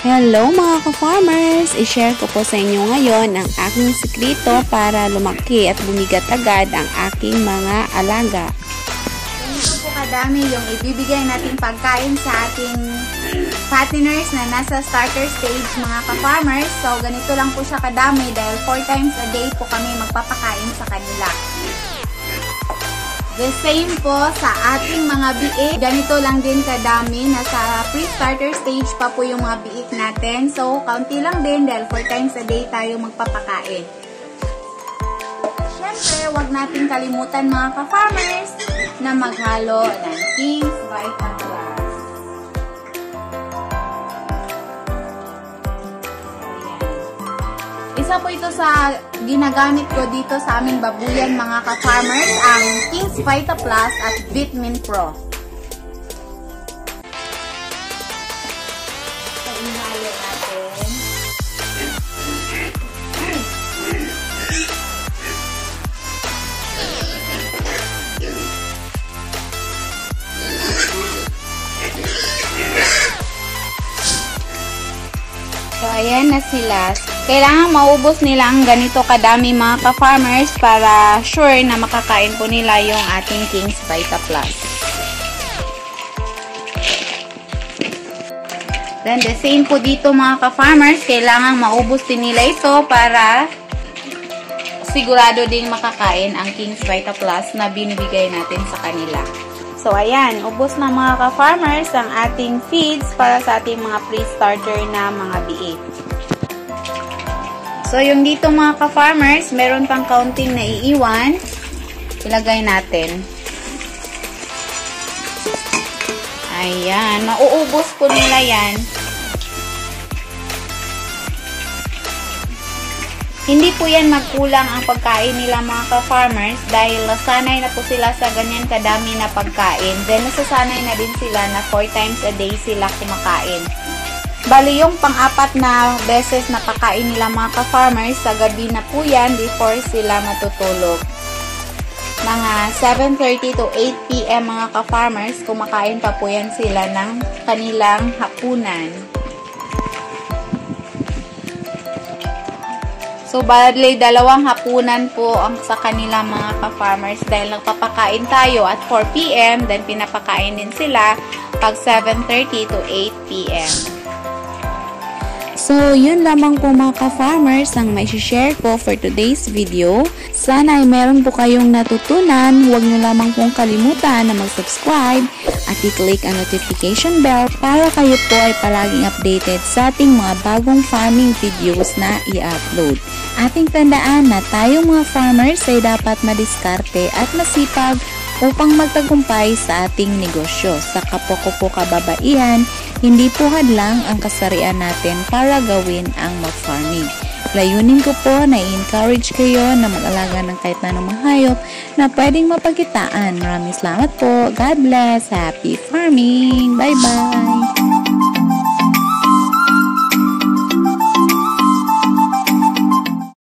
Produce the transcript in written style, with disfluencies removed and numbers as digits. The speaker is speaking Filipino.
Hello mga ka-farmers! I-share ko po sa inyo ngayon ang aking sekreto para lumaki at bumigat agad ang aking mga alaga. Ganito po kadami yung ibibigay nating pagkain sa ating fatteners na nasa starter stage mga ka-farmers. So ganito lang po siya kadami dahil 4 times a day po kami magpapakain sa kanila. The same po sa ating mga biik. Ganito lang din kadami. Nasa pre-starter stage pa po yung mga biik natin. So, kaunti lang din dahil 4 times a day tayo magpapakain. Siyempre, wag natin kalimutan mga ka-farmers na maghalo ng King's Vita Plus. Isa po ito sa ginagamit ko dito sa aming babuyan mga ka-farmers, ang King's Vita Plus at Vitamin Pro. So, inhalo natin. So, ayan na sila. Kailangan maubos nila ang ganito kadami mga ka-farmers para sure na makakain po nila yung ating King's Vita Plus. Then, the same po dito mga ka-farmers. Kailangan maubos din nila ito para sigurado ding makakain ang King's Vita Plus na binibigay natin sa kanila. So, ayan. Ubos na mga ka-farmers ang ating feeds para sa ating mga pre-starter na mga biik. So, yung dito mga ka-farmers, meron pang kaunting naiiwan. Ilagay natin. Ayan. Mauubos po nila yan. Hindi po yan magkulang ang pagkain nila mga ka-farmers dahil nasanay na po sila sa ganyan kadami na pagkain. Then, nasasanay na din sila na 4 times a day sila kumakain. Bali, yung pang-apat na beses na pakain nila mga ka-farmers, sa gabi na po yan before sila matutulog. Mga 7:30 to 8 p.m. mga ka-farmers, kumakain pa po yan sila ng kanilang hapunan. So, bali, 2 hapunan po ang sa kanilang mga ka-farmers dahil nagpapakain tayo at 4 p.m. Then, pinapakain din sila pag 7:30 to 8 p.m. So, yun lamang po mga ka-farmers ang may share ko for today's video. Sana ay meron po kayong natutunan. Huwag nyo lamang pong kalimutan na mag-subscribe at i-click ang notification bell para kayo po ay palaging updated sa ating mga bagong farming videos na i-upload. Ating tandaan na tayong mga farmers ay dapat madiskarte at masipag upang magtagumpay sa ating negosyo. Sa kapwa ko po kababaihan, hindi po hadlang ang kasarian natin para gawin ang mag-farming. Layunin ko po na i-encourage kayo na mag-alaga ng kahit na anong hayop na pwedeng mapagitaan. Maraming salamat po. God bless. Happy farming. Bye-bye.